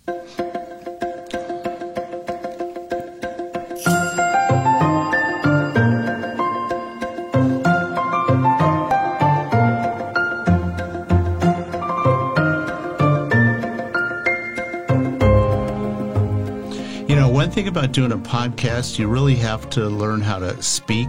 One thing about doing a podcast, you really have to learn how to speak.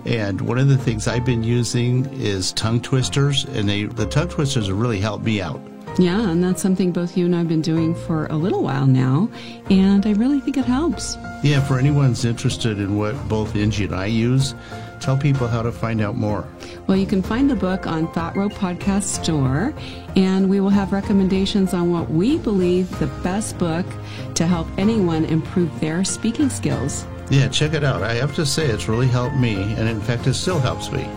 And one of the things I've been using is tongue twisters, and the tongue twisters have really helped me out. Yeah, and that's something both you and I have been doing for a little while now, and I really think it helps. Yeah, for anyone's interested in what both Angie and I use, tell people how to find out more. Well, you can find the book on Thought Row Podcast Store, and we will have recommendations on what we believe the best book to help anyone improve their speaking skills. Yeah, check it out. I have to say it's really helped me, and in fact, it still helps me.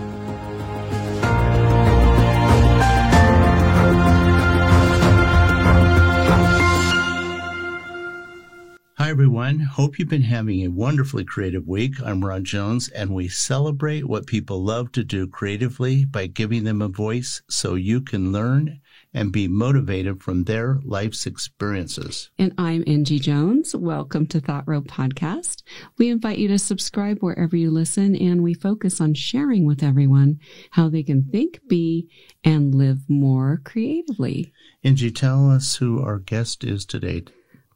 Hi, everyone. Hope you've been having a wonderfully creative week. I'm Ron Jones, and we celebrate what people love to do creatively by giving them a voice so you can learn and be motivated from their life's experiences. And I'm Angie Jones. Welcome to Thought Row Podcast. We invite you to subscribe wherever you listen, and we focus on sharing with everyone how they can think, be, and live more creatively. Angie, tell us who our guest is today.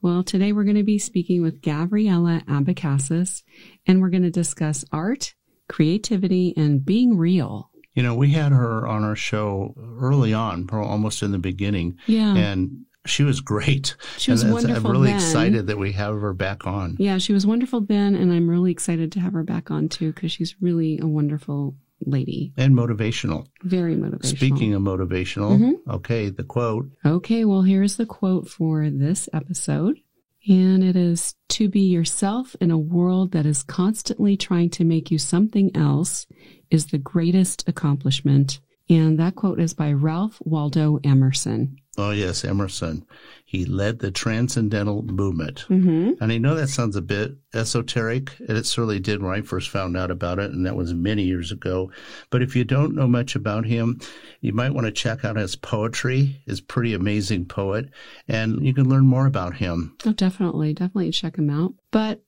Well, today we're going to be speaking with Gabriela Abecasas, and we're going to discuss art, creativity, and being real. You know, we had her on our show early on, almost in the beginning. Yeah. And she was great. She was wonderful. I'm really then. Excited that we have her back on. Yeah, she was wonderful then, and I'm really excited to have her back on, too, because she's really a wonderful lady. And motivational. Very motivational. Speaking of motivational, Okay, the quote. Okay, well, here's the quote for this episode. And it is, "To be yourself in a world that is constantly trying to make you something else is the greatest accomplishment." And that quote is by Ralph Waldo Emerson. Oh, yes, Emerson. He led the Transcendental Movement. Mm-hmm. And I know that sounds a bit esoteric, and it certainly did when I first found out about it, and that was many years ago. But if you don't know much about him, you might want to check out his poetry. He's a pretty amazing poet, and you can learn more about him. Oh, definitely. Definitely check him out. But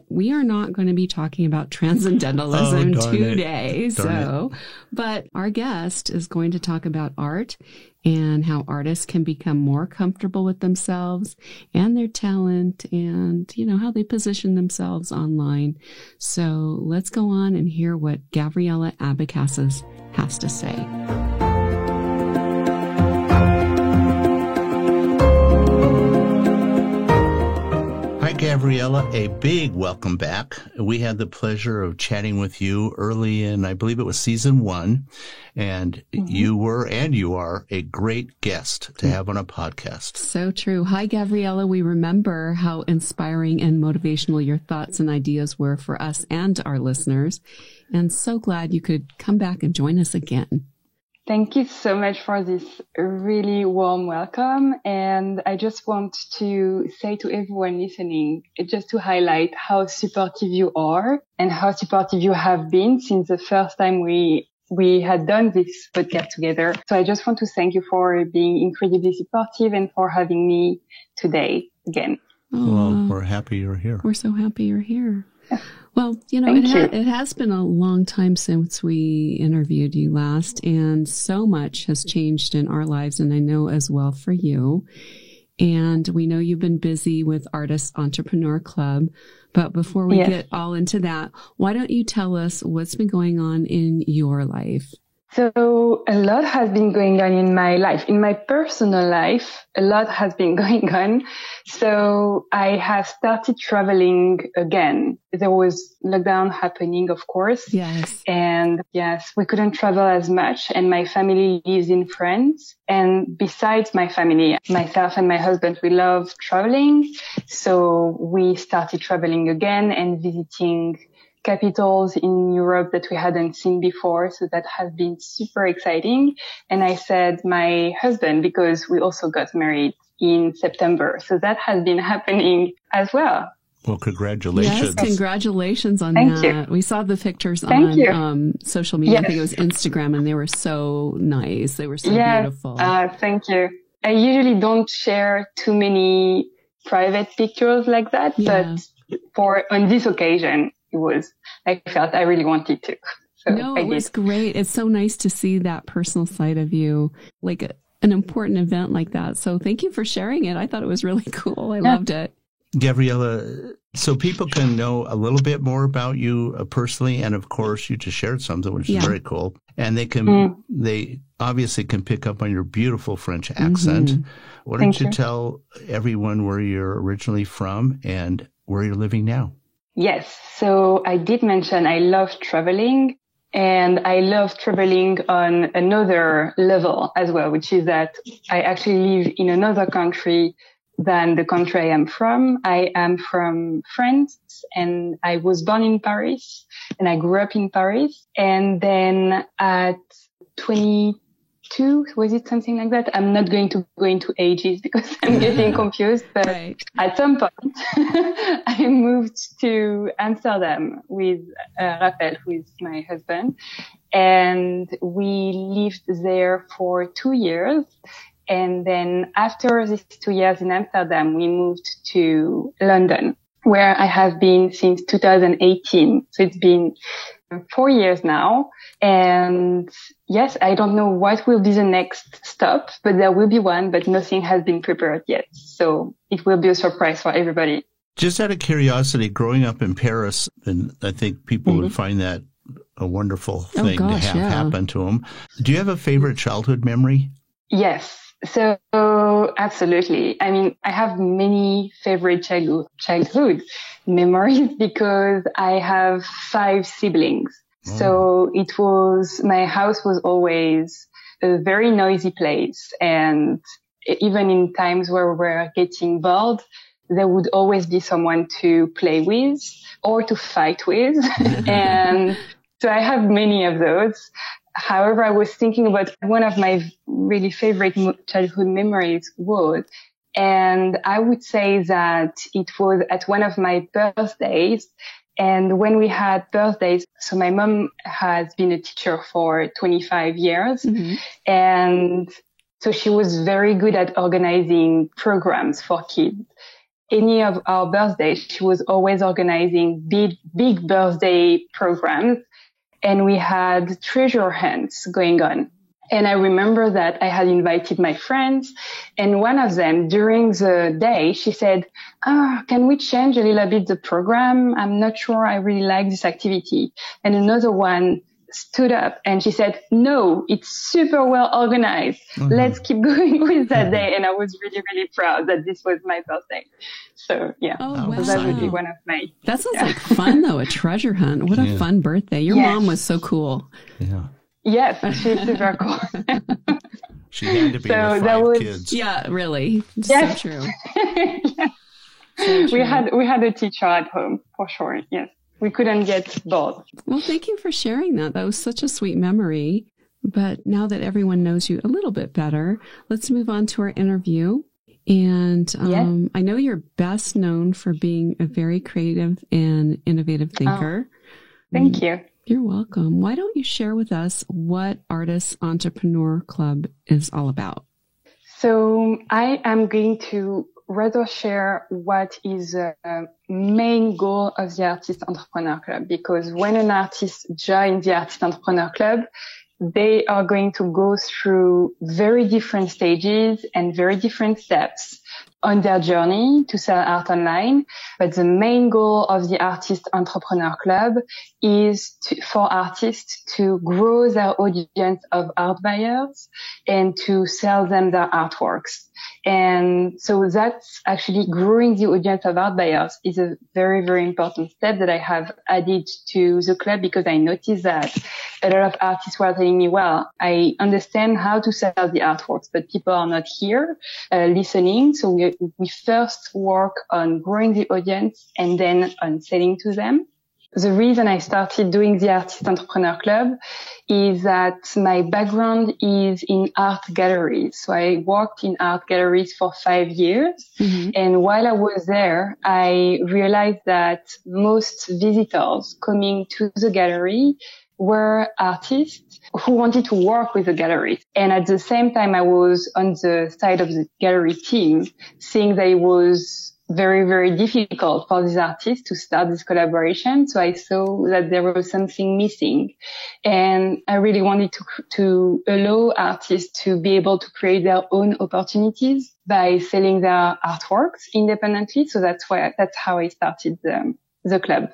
we are not going to be talking about transcendentalism today. But our guest is going to talk about art and how artists can become more comfortable with themselves and their talent and, how they position themselves online. So let's go on and hear what Gabriela Abecasas has to say. Gabriela, a big welcome back. We had the pleasure of chatting with you early in, I believe it was season 1, and you are a great guest to have on a podcast. So true. Hi, Gabriela. We remember how inspiring and motivational your thoughts and ideas were for us and our listeners, and so glad you could come back and join us again. Thank you so much for this really warm welcome. And I just want to say to everyone listening, just to highlight how supportive you are and how supportive you have been since the first time we had done this podcast together. So I just want to thank you for being incredibly supportive and for having me today again. Well, we're happy you're here. We're so happy you're here. Well, it has been a long time since we interviewed you last, and so much has changed in our lives, and I know as well for you. And we know you've been busy with Artist Entrepreneur Club, but before we get all into that, why don't you tell us what's been going on in your life? So a lot has been going on in my life. In my personal life, a lot has been going on. So I have started traveling again. There was lockdown happening, of course. Yes. And yes, we couldn't travel as much. And my family lives in France. And besides my family, myself and my husband, we love traveling. So we started traveling again and visiting capitals in Europe that we hadn't seen before. So that has been super exciting. And I said my husband, because we also got married in September. So that has been happening as well. Well, congratulations. Yes, congratulations on Thank that. You. We saw the pictures on social media. Yes. I think it was Instagram, and they were so nice. They were so beautiful. Thank you. I usually don't share too many private pictures like that. Yeah. But on this occasion, I felt I really wanted to. So no, it was great. It's so nice to see that personal side of you, like an important event like that. So thank you for sharing it. I thought it was really cool. I loved it. Gabriela, so people can know a little bit more about you personally, and of course, you just shared something, which is very cool. And they obviously can pick up on your beautiful French accent. Mm-hmm. Why don't you tell everyone where you're originally from and where you're living now? Yes. So I did mention I love traveling, and I love traveling on another level as well, which is that I actually live in another country than the country I am from. I am from France, and I was born in Paris, and I grew up in Paris. And then at 22, was it something like that? I'm not going to go into ages because I'm getting confused, but at some point I moved to Amsterdam with Raphael, who is my husband, and we lived there for 2 years. And then after these 2 years in Amsterdam, we moved to London, where I have been since 2018. So it's been 4 years now. And yes, I don't know what will be the next stop, but there will be one, but nothing has been prepared yet. So it will be a surprise for everybody. Just out of curiosity, growing up in Paris, and I think people would find that a wonderful thing to have happen to them. Do you have a favorite childhood memory? Yes. So absolutely. I mean, I have many favorite childhood memories because I have 5 siblings. Oh. So my house was always a very noisy place. And even in times where we're getting bored, there would always be someone to play with or to fight with. And so I have many of those. However, I was thinking about one of my really favorite childhood memories and I would say that it was at one of my birthdays. And when we had birthdays, so my mom has been a teacher for 25 years. Mm-hmm. And so she was very good at organizing programs for kids. Any of our birthdays, she was always organizing big birthday programs. And we had treasure hunts going on. And I remember that I had invited my friends, and one of them during the day, she said, can we change a little bit the program? I'm not sure I really like this activity. And another one stood up and she said, no, it's super well organized. Mm-hmm. Let's keep going with that day. And I was really, really proud that this was my birthday. So yeah, so that would be one of my. That sounds like fun though, a treasure hunt. What a fun birthday. Your mom was so cool. Yeah. Yes, she's super cool. She had to be with 5 kids. Yeah, really. Yes. So true. So true. We had a teacher at home for sure. Yes. We couldn't get bored. Well, thank you for sharing that. That was such a sweet memory. But now that everyone knows you a little bit better, let's move on to our interview. And I know you're best known for being a very creative and innovative thinker. Thank you. You're welcome. Why don't you share with us what Artists Entrepreneur Club is all about? So I am going to rather share what is the main goal of the Artist Entrepreneur Club, because when an artist joins the Artist Entrepreneur Club, they are going to go through very different stages and very different steps on their journey to sell art online. But the main goal of the Artist Entrepreneur Club is for artists to grow their audience of art buyers and to sell them their artworks. And so that's actually growing the audience of art buyers is a very, very important step that I have added to the club, because I noticed that a lot of artists were telling me, well, I understand how to sell the artworks, but people are not here listening. So we first work on growing the audience and then on selling to them. The reason I started doing the Artist Entrepreneur Club is that my background is in art galleries. So I worked in art galleries for 5 years. Mm-hmm. And while I was there, I realized that most visitors coming to the gallery were artists who wanted to work with the gallery. And at the same time, I was on the side of the gallery team, seeing that it was very, very difficult for these artists to start this collaboration. So I saw that there was something missing, and I really wanted to allow artists to be able to create their own opportunities by selling their artworks independently. So that's how I started the club.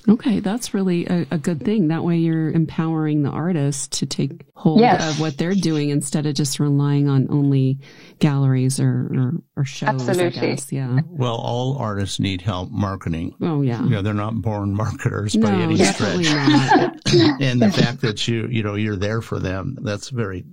Okay, that's really a good thing. That way you're empowering the artists to take hold of what they're doing instead of just relying on only galleries or shows, Absolutely. I guess. Yeah. Well, all artists need help marketing. Oh, yeah. They're not born marketers by any definitely stretch. Not. And the fact that you're there for them, that's very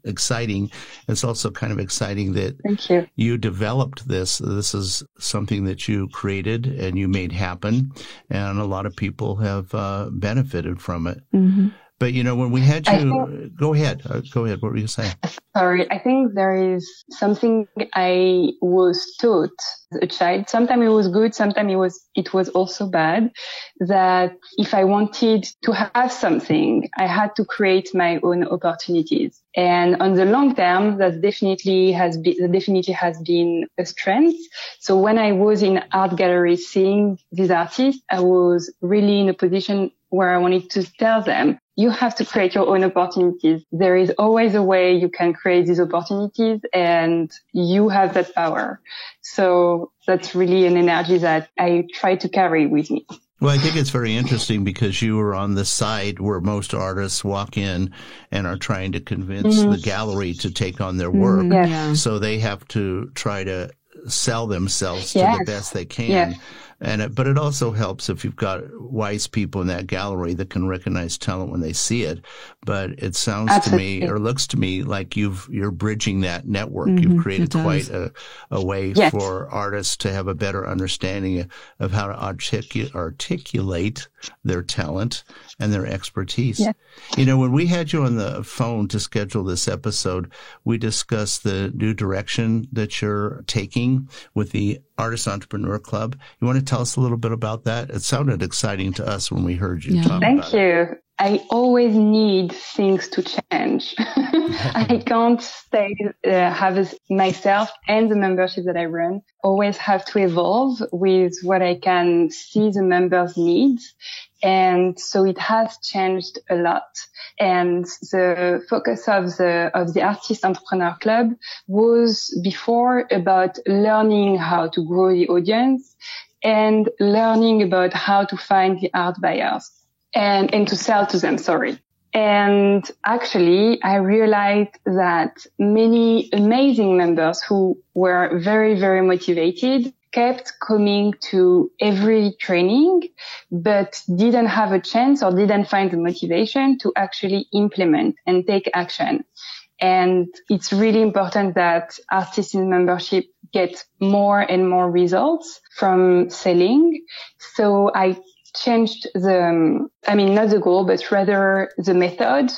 exciting. It's also kind of exciting that Thank you. You developed this. This is something that you created and you made happen, and a lot of people have benefited from it. Mm-hmm. But, when we had you, go ahead. What were you going to say? Sorry, I think there is something I was taught as a child. Sometimes it was good, sometimes it was also bad, that if I wanted to have something, I had to create my own opportunities. And on the long term, that definitely has been a strength. So when I was in art galleries seeing these artists, I was really in a position where I wanted to tell them, you have to create your own opportunities. There is always a way you can create these opportunities, and you have that power. So that's really an energy that I try to carry with me. Well, I think it's very interesting because you were on the side where most artists walk in and are trying to convince the gallery to take on their work. Yes. So they have to try to sell themselves to the best they can. Yes. But it also helps if you've got wise people in that gallery that can recognize talent when they see it. But it sounds Absolutely. to me, or looks to me, like you're bridging that network. You've created quite a way for artists to have a better understanding of how to articulate their talent and their expertise. Yes. When we had you on the phone to schedule this episode, we discussed the new direction that you're taking with the Artist Entrepreneur Club. You want to tell us a little bit about that? It sounded exciting to us when we heard you talk about it. Thank you. I always need things to change. I can't stay, myself and the membership that I run always have to evolve with what I can see the members' needs. And so it has changed a lot. And the focus of the Artist Entrepreneur Club was before about learning how to grow the audience and learning about how to find the art buyers and to sell to them, And actually, I realized that many amazing members who were very, very motivated kept coming to every training, but didn't have a chance or didn't find the motivation to actually implement and take action. And it's really important that artists in membership get more and more results from selling. So I changed not the goal, but rather the method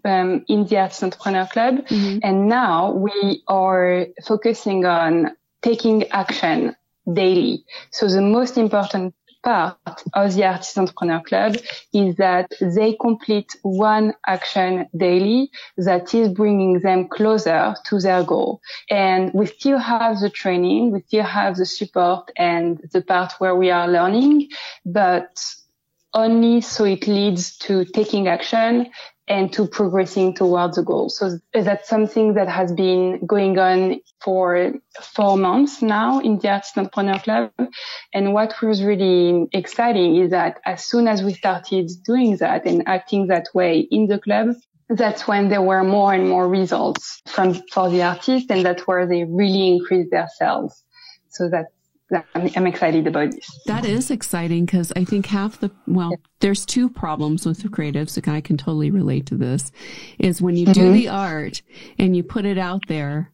in the Artist Entrepreneur Club. Mm-hmm. And now we are focusing on taking action daily. So the most important part of the Artist Entrepreneur Club is that they complete one action daily that is bringing them closer to their goal. And we still have the training, we still have the support and the part where we are learning, but only so it leads to taking action and to progressing towards the goal. So that's something that has been going on for 4 months now in the Artist Entrepreneur Club. And what was really exciting is that as soon as we started doing that and acting that way in the club, that's when there were more and more results for the artists, and that's where they really increased their sales. So I'm excited about this. That is exciting because I think there's 2 problems with the creatives, and I can totally relate to this, is when you do the art and you put it out there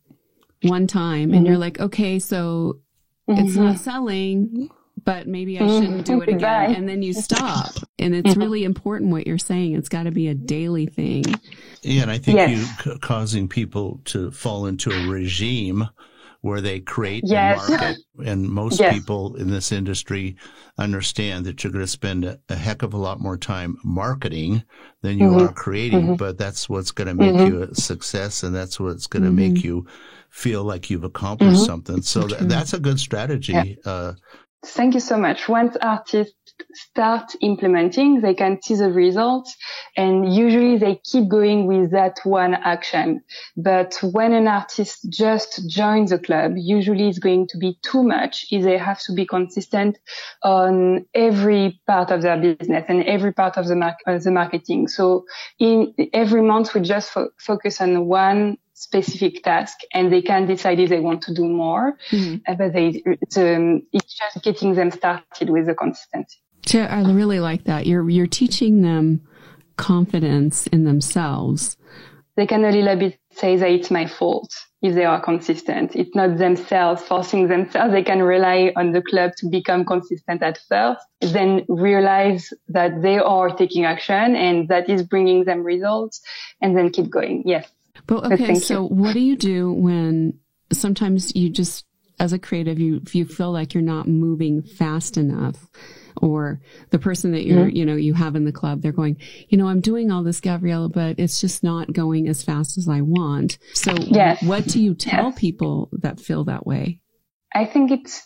one time and you're like, okay, so it's not selling, but maybe I shouldn't do it again. And then you stop. And it's really important what you're saying. It's got to be a daily thing. Yeah, and I think you causing people to fall into a regime where they create and market. And most people in this industry understand that you're going to spend a heck of a lot more time marketing than you are creating, but that's what's going to make you a success, and that's what's going to make you feel like you've accomplished something. So that's a good strategy. Yeah. Thank you so much. Once artists start implementing, they can see the results, and usually they keep going with that one action. But when an artist just joins the club, usually it's going to be too much if they have to be consistent on every part of their business and every part of the marketing. So in every month, we just focus on one specific task, and they can decide if they want to do more. But it's just getting them started with the consistency. Yeah, I really like that. You're teaching them confidence in themselves. They can a little bit say that it's my fault if they are consistent. It's not themselves forcing themselves. They can rely on the club to become consistent at first, then realize that they are taking action and that is bringing them results, and then keep going. Yes. But okay, so what do you do when sometimes you just, as a creative, you feel like you're not moving fast enough, or the person that you have in the club, they're going, I'm doing all this, Gabriella, but it's just not going as fast as I want. So what do you tell people that feel that way? I think it's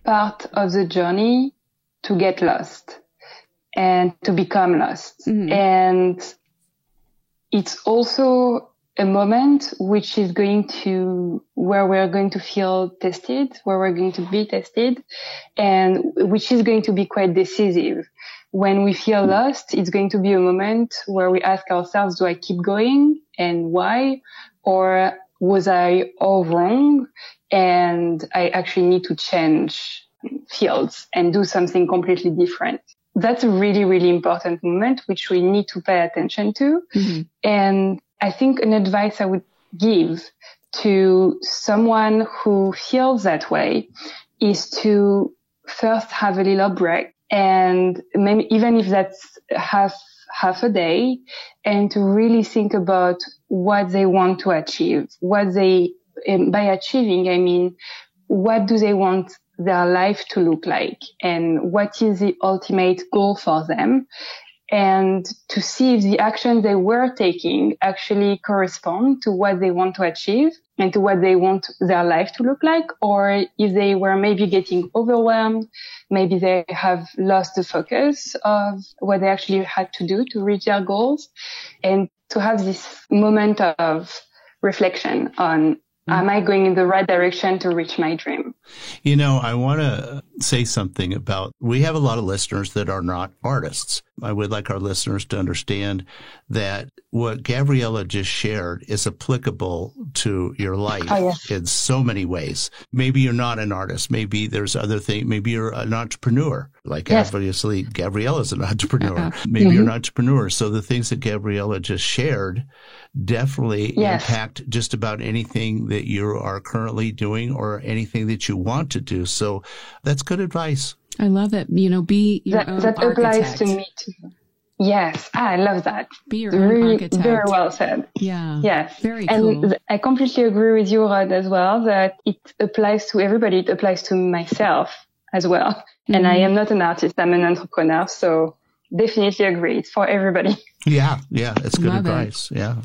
part of the journey to get lost and to become lost. And it's also a moment which is where we're going to feel tested, where we're going to be tested, and which is going to be quite decisive. When we feel lost, it's going to be a moment where we ask ourselves, do I keep going, and why? Or was I all wrong and I actually need to change fields and do something completely different? That's a really, really important moment which we need to pay attention to. And I think an advice I would give to someone who feels that way is to first have a little break, and maybe even if that's half a day, and to really think about what they want to achieve. By achieving, I mean, what do they want their life to look like, and what is the ultimate goal for them? And to see if the action they were taking actually correspond to what they want to achieve and to what they want their life to look like, or if they were maybe getting overwhelmed, maybe they have lost the focus of what they actually had to do to reach their goals, and to have this moment of reflection on, am I going in the right direction to reach my dream? I want to say something about, we have a lot of listeners that are not artists. I would like our listeners to understand that what Gabriella just shared is applicable to your life in so many ways. Maybe you're not an artist. Maybe there's other things. Maybe you're an entrepreneur. Like obviously Gabriella's an entrepreneur. Maybe you're an entrepreneur. So the things that Gabriella just shared definitely impact just about anything that you are currently doing or anything that you want to do. So that's good advice. I love it. Be your own that architect. Applies to me too. Yes, I love that. Be your own architect. Very well said. Yeah. Yes. Very cool. And I completely agree with you, Rod, as well, that it applies to everybody. It applies to myself as well. And I am not an artist. I'm an entrepreneur. So definitely agree. It's for everybody. Yeah. That's good advice. Yeah.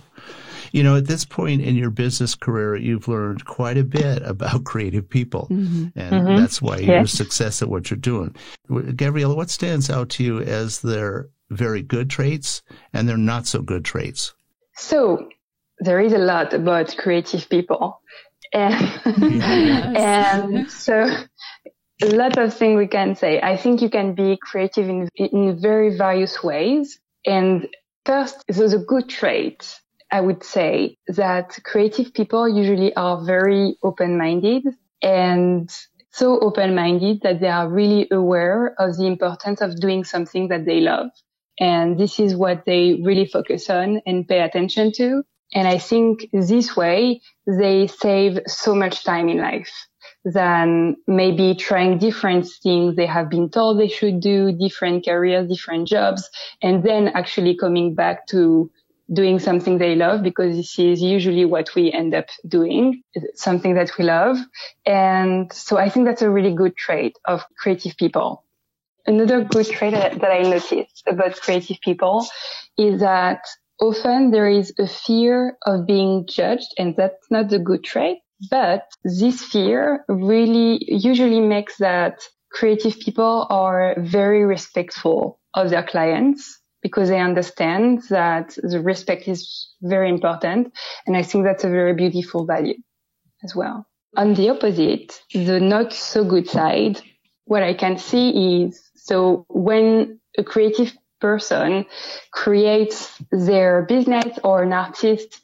At this point in your business career, you've learned quite a bit about creative people, and that's why you're a success at what you're doing. Gabriella, what stands out to you as their very good traits and their not so good traits? So there is a lot about creative people, and so a lot of things we can say. I think you can be creative in very various ways. And first, so the good traits, I would say that creative people usually are very open-minded, and so open-minded that they are really aware of the importance of doing something that they love. And this is what they really focus on and pay attention to. And I think this way they save so much time in life than maybe trying different things they have been told they should do, different careers, different jobs, and then actually coming back to doing something they love, because this is usually what we end up doing, something that we love. And so I think that's a really good trait of creative people. Another good trait that I noticed about creative people is that often there is a fear of being judged, and that's not a good trait. But this fear really usually makes that creative people are very respectful of their clients because they understand that the respect is very important. And I think that's a very beautiful value as well. On the opposite, the not so good side, what I can see is, so when a creative person creates their business or an artist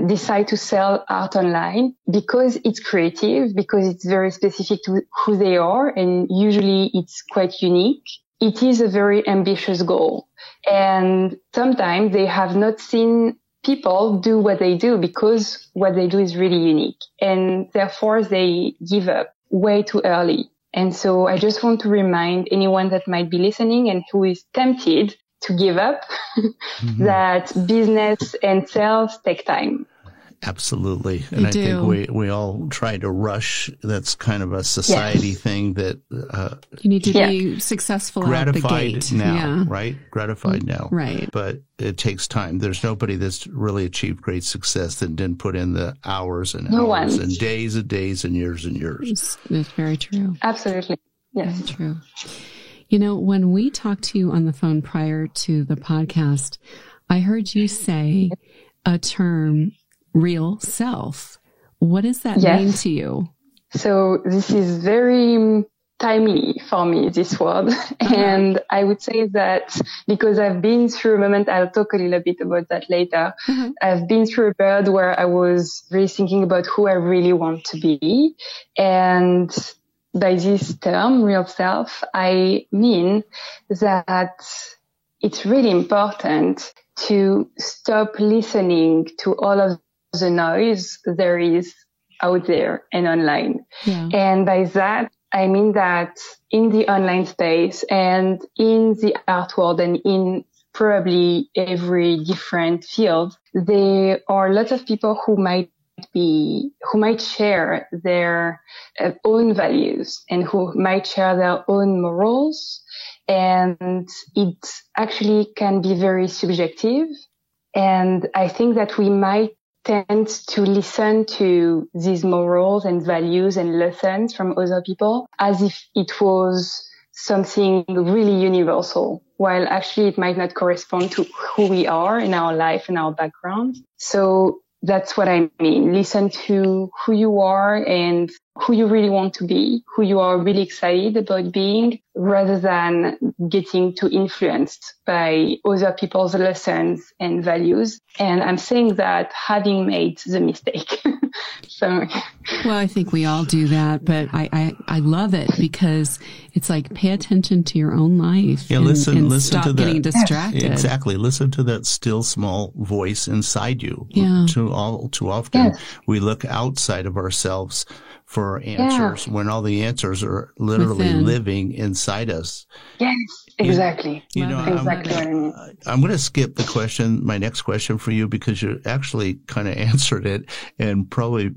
decide to sell art online because it's creative, because it's very specific to who they are, and usually it's quite unique. It is a very ambitious goal. And sometimes they have not seen people do what they do because what they do is really unique. And therefore they give up way too early. And so I just want to remind anyone that might be listening and who is tempted to give up that business and sales take time. Absolutely. And I think we all try to rush. That's kind of a society thing that you need to be successful out the gate. Now, right? Gratified now. Right. But it takes time. There's nobody that's really achieved great success that didn't put in the hours and hours and days and years and years. It's very true. Absolutely. Yes. Very true. You know, when we talked to you on the phone prior to the podcast, I heard you say a term, real self. What does that mean to you? So this is very timely for me, this word. And I would say that because I've been through a moment, I'll talk a little bit about that later. I've been through a period where I was really thinking about who I really want to be. And by this term, real self, I mean that it's really important to stop listening to all of the noise there is out there and online. And by that, I mean that in the online space and in the art world and in probably every different field, there are lots of people who might share their own values and who might share their own morals. And it actually can be very subjective. And I think that we might tend to listen to these morals and values and lessons from other people as if it was something really universal, while actually it might not correspond to who we are in our life and our background. So that's what I mean. Listen to who you are and who you really want to be, who you are really excited about being, rather than getting too influenced by other people's lessons and values. And I'm saying that having made the mistake. Well, I think we all do that, but I love it because it's like pay attention to your own life and stop to getting distracted. Exactly. Listen to that still small voice inside you. Too often we look outside of ourselves for answers when all the answers are literally living inside us. Yes, exactly. You know, exactly what I mean. I'm going to skip my next question for you, because you actually kind of answered it, and probably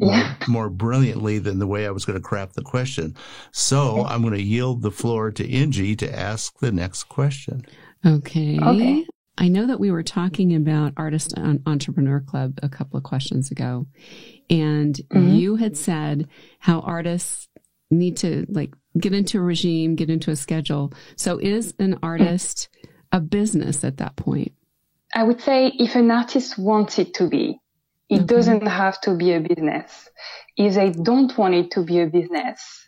more brilliantly than the way I was going to craft the question. So I'm going to yield the floor to Ingie to ask the next question. Okay. I know that we were talking about Artist Entrepreneur Club a couple of questions ago, and you had said how artists need to get into a regime, get into a schedule. So is an artist a business at that point? I would say if an artist wants it to be, it doesn't have to be a business. If they don't want it to be a business,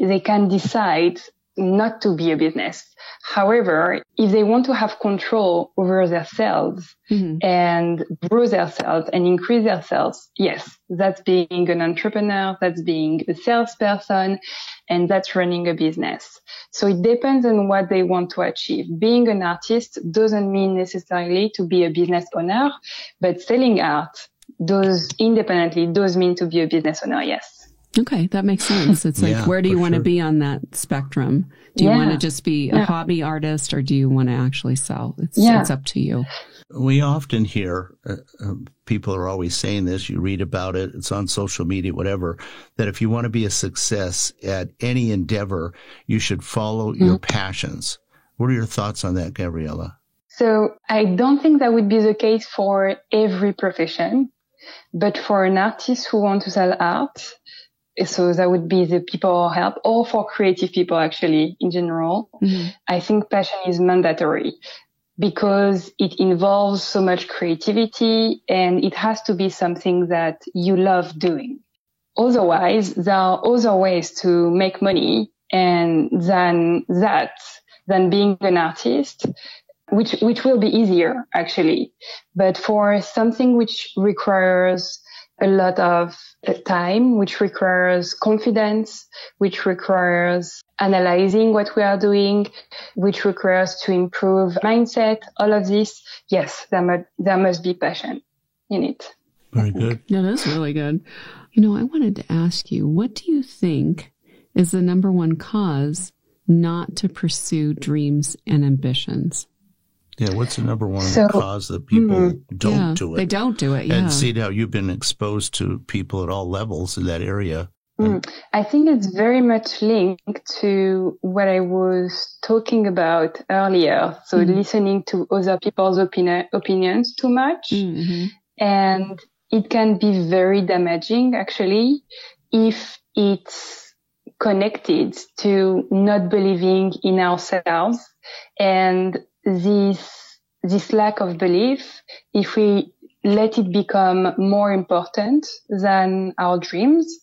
they can decide not to be a business. However, if they want to have control over their sales and grow their sales and increase their sales, yes, that's being an entrepreneur, that's being a salesperson, and that's running a business. So it depends on what they want to achieve. Being an artist doesn't mean necessarily to be a business owner, but selling art does mean to be a business owner, yes. Okay, that makes sense. It's like, where do you want to be on that spectrum? Do you want to just be a hobby artist, or do you want to actually sell? It's up to you. We often hear, people are always saying this, you read about it, it's on social media, whatever, that if you want to be a success at any endeavor, you should follow your passions. What are your thoughts on that, Gabriella? So I don't think that would be the case for every profession. But for an artist who want to sell art, so that would be the people help, or for creative people actually in general, I think passion is mandatory because it involves so much creativity and it has to be something that you love doing. Otherwise, there are other ways to make money and than being an artist, which will be easier actually. But for something which requires a lot of time, which requires confidence, which requires analyzing what we are doing, which requires to improve mindset, all of this, yes, there must be passion in it. Very good. Yeah, that's really good. You know, I wanted to ask you, what do you think is the number one cause not to pursue dreams and ambitions? Yeah, what's the number one cause that people don't do it? They don't do it, yeah. And see how you've been exposed to people at all levels in that area. I think it's very much linked to what I was talking about earlier. So listening to other people's opinions too much. And it can be very damaging, actually, if it's connected to not believing in ourselves. And this lack of belief, if we let it become more important than our dreams,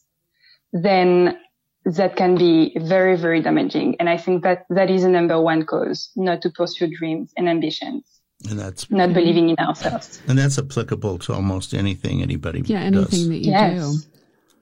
then that can be very, very damaging. And I think that is the number one cause, not to pursue dreams and ambitions. And that's not believing in ourselves. And that's applicable to almost anything anybody does. Anything that you do.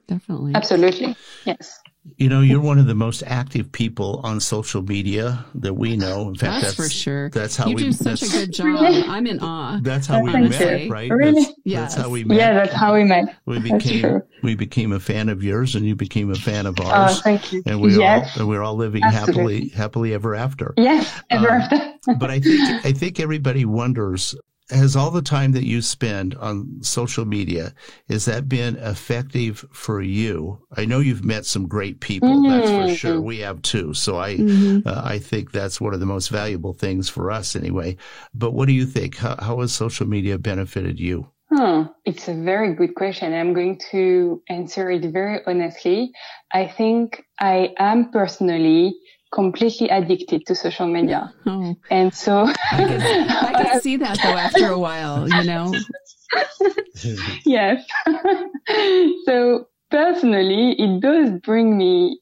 Definitely. Absolutely. Yes. You know, you're one of the most active people on social media that we know. In fact, that's for sure. That's how you do such a good job. I'm in awe. That's how we met, right? Really? That's how we met. Yeah, that's how we met. We became a fan of yours, and you became a fan of ours. Oh, thank you. And we're all living happily ever after. Yes, ever after. But I think everybody wonders, has all the time that you spend on social media, has that been effective for you? I know you've met some great people, that's for sure. We have too. So I think that's one of the most valuable things for us anyway. But what do you think? How has social media benefited you? It's a very good question. I'm going to answer it very honestly. I think I am personally completely addicted to social media. And so I can see that though after a while, you know. Yes. So personally, it does bring me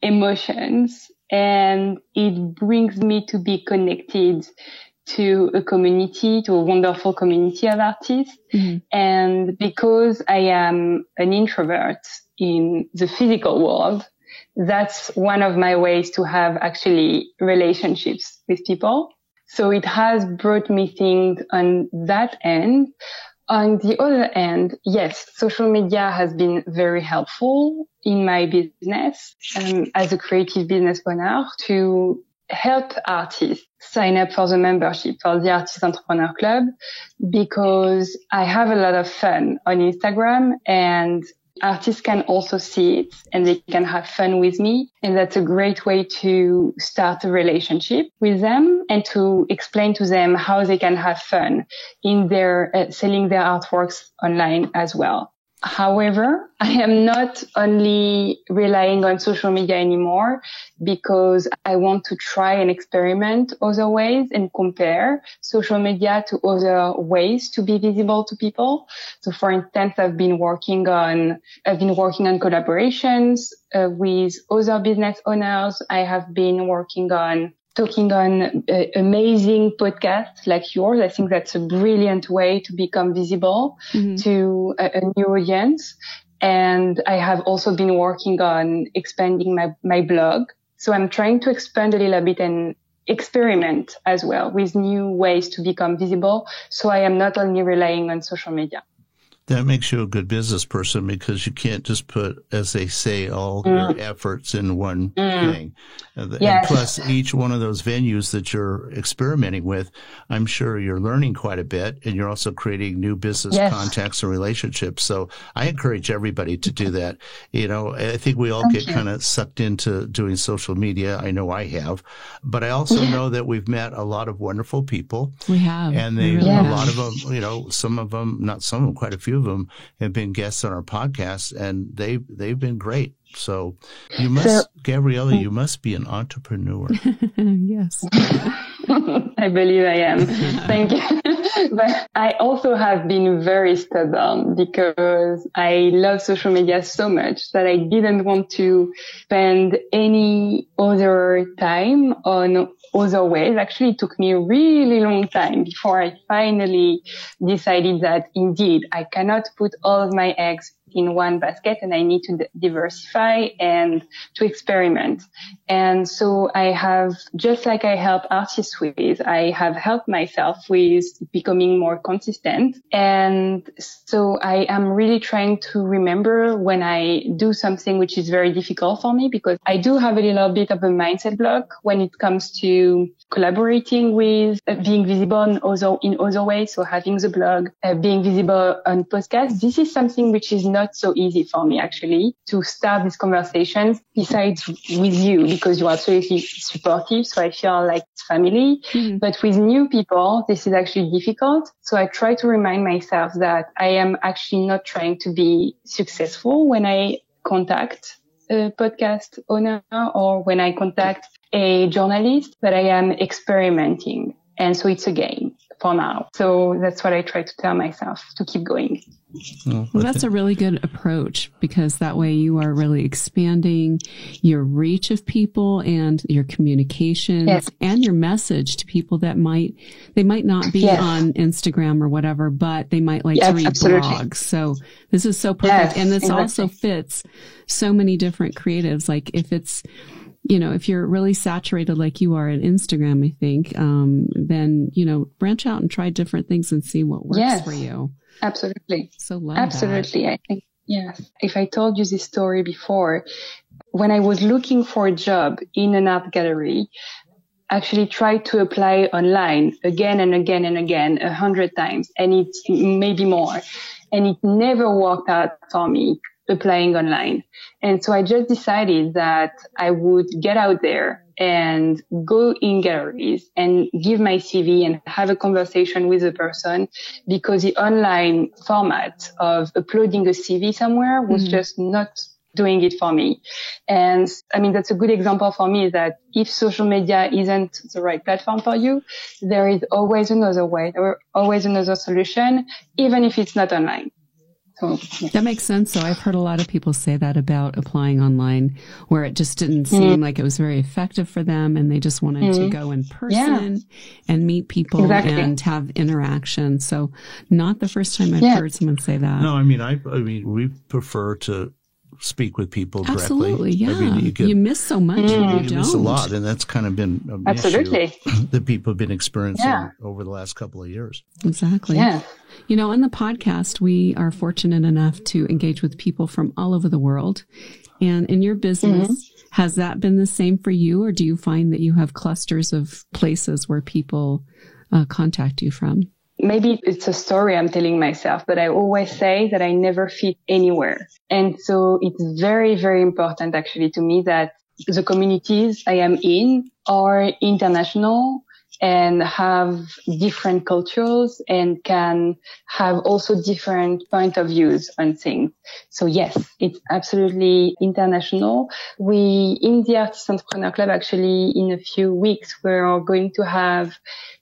emotions and it brings me to be connected to a community, to a wonderful community of artists. And because I am an introvert in the physical world, that's one of my ways to have actually relationships with people. So it has brought me things on that end. On the other end, yes, social media has been very helpful in my business as a creative business owner to help artists sign up for the membership for the Artist Entrepreneur Club because I have a lot of fun on Instagram and artists can also see it and they can have fun with me. And that's a great way to start a relationship with them and to explain to them how they can have fun in their selling their artworks online as well. However, I am not only relying on social media anymore because I want to try and experiment other ways and compare social media to other ways to be visible to people. So for instance, I've been working on collaborations with other business owners. I have been working on talking on amazing podcasts like yours. I think that's a brilliant way to become visible to a new audience. And I have also been working on expanding my blog. So I'm trying to expand a little bit and experiment as well with new ways to become visible. So I am not only relying on social media. That makes you a good business person because you can't just put, as they say, all your efforts in one thing. And plus, each one of those venues that you're experimenting with, I'm sure you're learning quite a bit, and you're also creating new business contacts and relationships. So I encourage everybody to do that. You know, I think we all get kind of sucked into doing social media. I know I have. But I also know that we've met a lot of wonderful people. We have. And a lot of them, you know, quite a few of them have been guests on our podcast, and they've been great. So Gabriella, you must be an entrepreneur. Yes. I believe I am. Thank you. But I also have been very stubborn because I love social media so much that I didn't want to spend any other time on other ways. Actually, it took me a really long time before I finally decided that indeed I cannot put all of my eggs in one basket and I need to diversify and to experiment. And so I have, just like I help artists with, I have helped myself with becoming more consistent. And so I am really trying to remember when I do something which is very difficult for me, because I do have a little bit of a mindset block when it comes to collaborating with, being visible in other ways. So having the blog, being visible on podcasts. This is something which is not so easy for me, actually, to start these conversations besides with you, because you're absolutely supportive. So I feel like it's family. Mm-hmm. But with new people, this is actually difficult. So I try to remind myself that I am actually not trying to be successful when I contact a podcast owner or when I contact a journalist, but I am experimenting. And so it's a game for now. So that's what I try to tell myself, to keep going. Well, that's a really good approach, because that way you are really expanding your reach of people and your communications and your message to people that might not be on Instagram or whatever, but they might like to read blogs. So this is so perfect. And this also fits so many different creatives. Like if it's, if you're really saturated like you are at Instagram, I think, then, branch out and try different things and see what works for you. Absolutely. So love Absolutely. That. I think, yes. If I told you this story before, when I was looking for a job in an art gallery, actually tried to apply online again and again and again, 100 times, and it's maybe more. And it never worked out for me applying online. And so I just decided that I would get out there and go in galleries and give my CV and have a conversation with the person, because the online format of uploading a CV somewhere was just not doing it for me. And I mean, that's a good example for me that if social media isn't the right platform for you, there is always another way, or always another solution, even if it's not online. That makes sense. So I've heard a lot of people say that about applying online, where it just didn't seem like it was very effective for them, and they just wanted to go in person and meet people and have interaction. So not the first time I've heard someone say that. No, I mean, we prefer to speak with people directly. Absolutely, yeah. I mean, you miss so much when you don't. Miss a lot, and that's kind of been an issue that people have been experiencing over the last couple of years. Exactly. Yeah. On the podcast, we are fortunate enough to engage with people from all over the world. And in your business, has that been the same for you, or do you find that you have clusters of places where people contact you from? Maybe it's a story I'm telling myself, but I always say that I never fit anywhere. And so it's very, very important actually to me that the communities I am in are international and have different cultures and can have also different point of views on things. So yes, it's absolutely international. We, in the Artist Entrepreneur Club, actually in a few weeks, we're going to have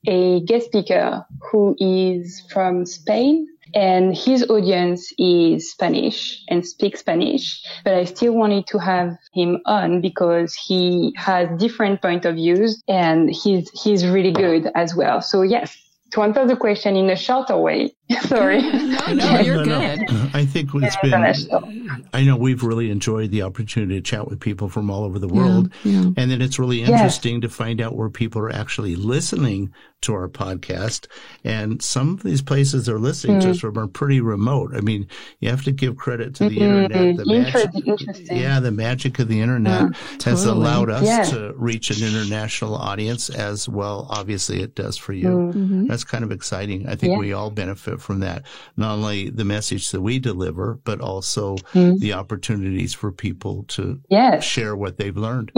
a guest speaker who is from Spain, and his audience is Spanish and speaks Spanish, but I still wanted to have him on because he has different point of views and he's really good as well. So yes, to answer the question in a shorter way. Sorry. No, you're good. I think it's been, I know we've really enjoyed the opportunity to chat with people from all over the world. And then it's really interesting to find out where people are actually listening to our podcast. And some of these places they're listening to us from are pretty remote. I mean, you have to give credit to the internet. The magic of the internet has allowed us to reach an international audience as well. Obviously, it does for you. That's kind of exciting. I think we all benefit from that. Not only the message that we deliver, but also the opportunities for people to share what they've learned.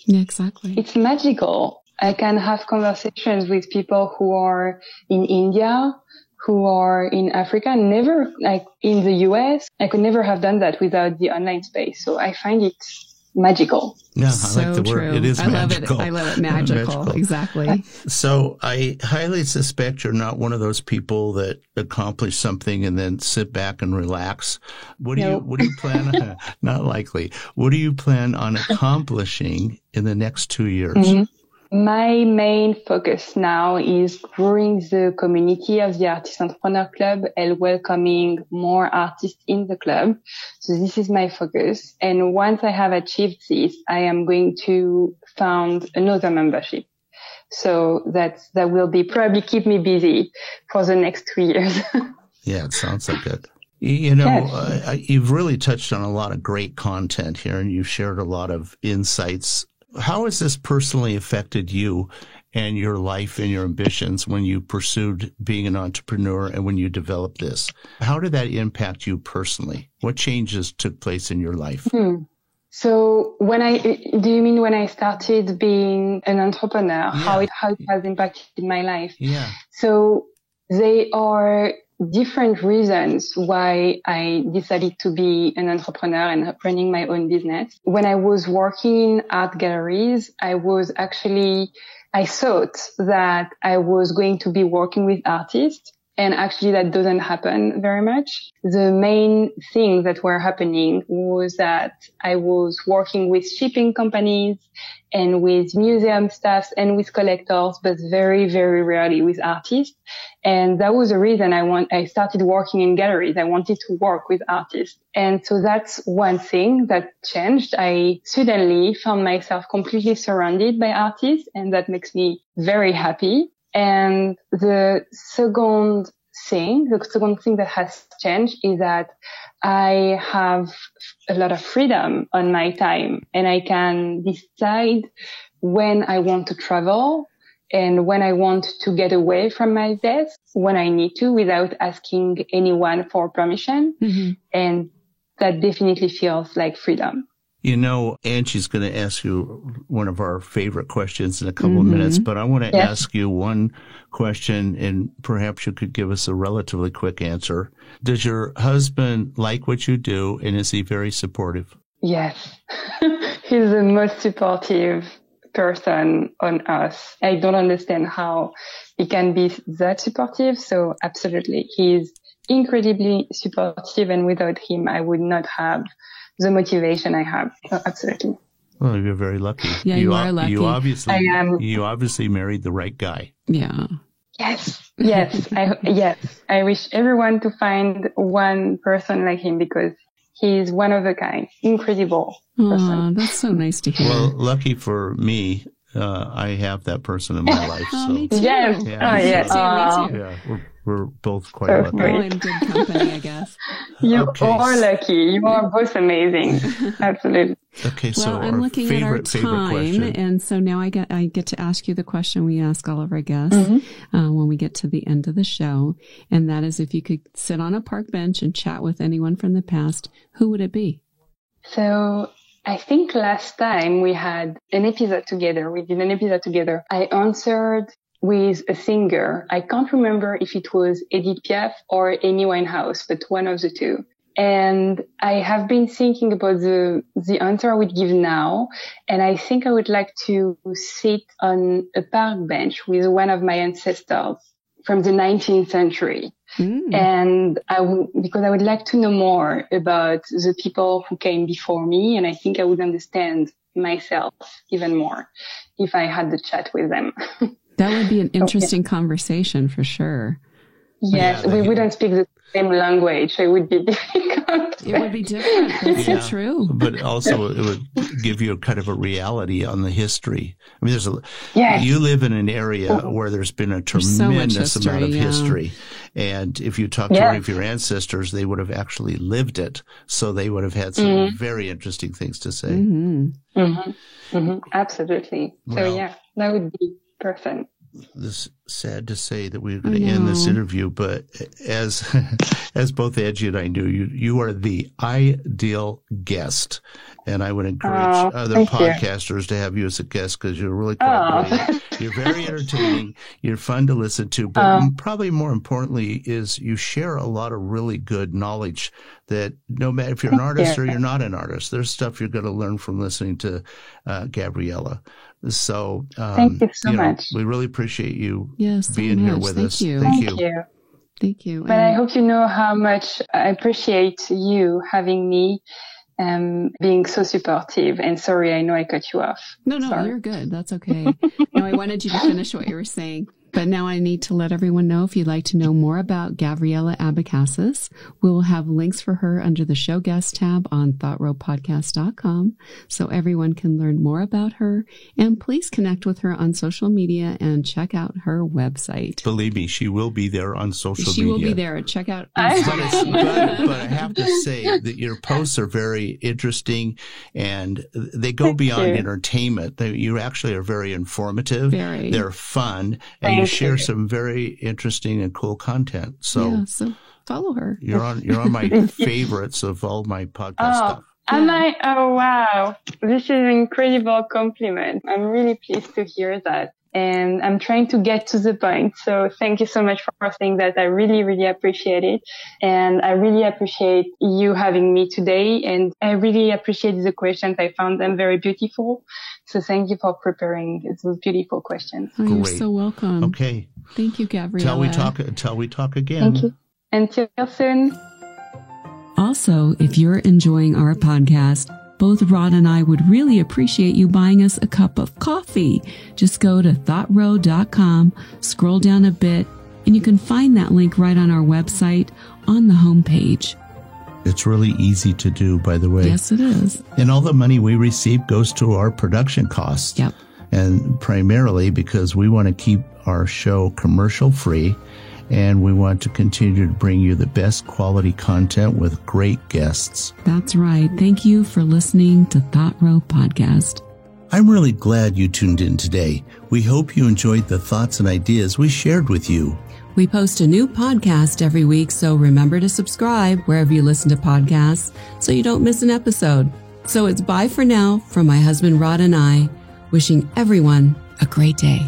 Yeah, exactly. It's magical. I can have conversations with people who are in India, who are in Africa, never like in the US. I could never have done that without the online space. So I find it magical. Yeah, I so like the true. word. It is magical. I love it. Magical. Exactly. So I highly suspect you're not one of those people that accomplish something and then sit back and relax. What do you plan on? Not likely. What do you plan on accomplishing in the next 2 years? Mm-hmm. My main focus now is growing the community of the Artist Entrepreneur Club and welcoming more artists in the club. So this is my focus. And once I have achieved this, I am going to found another membership. So that will be probably keep me busy for the next 3 years. Yeah, it sounds like it. You know, yes. You've really touched on a lot of great content here, and you've shared a lot of insights. How has this personally affected you and your life and your ambitions when you pursued being an entrepreneur and when you developed this? How did that impact you personally? What changes took place in your life? So do you mean when I started being an entrepreneur, how it has impacted my life? Yeah. So they are different reasons why I decided to be an entrepreneur and running my own business. When I was working in art galleries, I thought that I was going to be working with artists. And actually that doesn't happen very much. The main thing that were happening was that I was working with shipping companies and with museum staffs and with collectors, but very, very rarely with artists. And that was the reason I started working in galleries. I wanted to work with artists. And so that's one thing that changed. I suddenly found myself completely surrounded by artists, and that makes me very happy. And the second thing that has changed is that I have a lot of freedom on my time, and I can decide when I want to travel and when I want to get away from my desk when I need to without asking anyone for permission. Mm-hmm. And that definitely feels like freedom. You know, Angie's going to ask you one of our favorite questions in a couple of minutes, but I want to ask you one question, and perhaps you could give us a relatively quick answer. Does your husband like what you do, and is he very supportive? Yes. He's the most supportive person on us. I don't understand how he can be that supportive. So absolutely. He's incredibly supportive, and without him, I would not have the motivation I have. So absolutely. Well, you're very lucky. Yeah, you are lucky. You obviously married the right guy. Yeah. Yes. I wish everyone to find one person like him, because he's one of a kind, incredible person. That's so nice to hear. Well, lucky for me, I have that person in my life. So. Me too. Yes. Yeah. Me too. Yeah, we're both quite lucky. We're all in good company, I guess. You are lucky. You are both amazing. Absolutely. Okay, so well, I'm looking at our time, and so now I get to ask you the question we ask all of our guests when we get to the end of the show, and that is, if you could sit on a park bench and chat with anyone from the past, who would it be? So I think last time we had an episode together. We did an episode together. I answered with a singer. I can't remember if it was Edith Piaf or Amy Winehouse, but one of the two. And I have been thinking about the answer I would give now. And I think I would like to sit on a park bench with one of my ancestors from the 19th century. And because I would like to know more about the people who came before me. And I think I would understand myself even more if I had the chat with them. That would be an interesting conversation for sure. Yes, we wouldn't speak the same language. It would be difficult. It would be different. That's so true. But also it would give you a kind of a reality on the history. I mean, you live in an area where there's been a tremendous amount of history. And if you talk to any of your ancestors, they would have actually lived it. So they would have had some very interesting things to say. Absolutely. Well, so that would be perfect. This sad to say that we're going to end this interview, but as both Angie and I knew, you are the ideal guest. And I would encourage other podcasters to have you as a guest because you're really quite brilliant. You're very entertaining. You're fun to listen to. But probably more importantly is you share a lot of really good knowledge that no matter if you're an artist or you're not an artist, there's stuff you're going to learn from listening to Gabriella. So thank you so much. We really appreciate you so being here with us. Thank you. Thank you. But I hope you know how much I appreciate you having me. Being so supportive, and sorry, I know I cut you off. No, you're good. That's okay. No, I wanted you to finish what you were saying. But now I need to let everyone know if you'd like to know more about Gabriella Abecassis, we will have links for her under the show guest tab on ThoughtRowPodcast.com so everyone can learn more about her. And please connect with her on social media and check out her website. Believe me, she will be there on social media. She will be there. Check out. But I have to say that your posts are very interesting and they go beyond entertainment. You actually are very informative. They're fun. And you share some very interesting and cool content. So follow her. You're on my favorites of all my podcast stuff. Am I? Oh, wow. This is an incredible compliment. I'm really pleased to hear that. And I'm trying to get to the point. So thank you so much for saying that. I really, really appreciate it. And I really appreciate you having me today. And I really appreciate the questions. I found them very beautiful. So thank you for preparing those beautiful questions. Oh, you're so welcome. Okay. Thank you, Gabriella. Until we talk again. Thank you. Until soon. Also, if you're enjoying our podcast, both Rod and I would really appreciate you buying us a cup of coffee. Just go to ThoughtRow.com, scroll down a bit, and you can find that link right on our website on the homepage. It's really easy to do, by the way. Yes, it is. And all the money we receive goes to our production costs. Yep. And primarily because we want to keep our show commercial free. And we want to continue to bring you the best quality content with great guests. That's right. Thank you for listening to Thought Row Podcast. I'm really glad you tuned in today. We hope you enjoyed the thoughts and ideas we shared with you. We post a new podcast every week, so remember to subscribe wherever you listen to podcasts so you don't miss an episode. So it's bye for now from my husband Rod and I, wishing everyone a great day.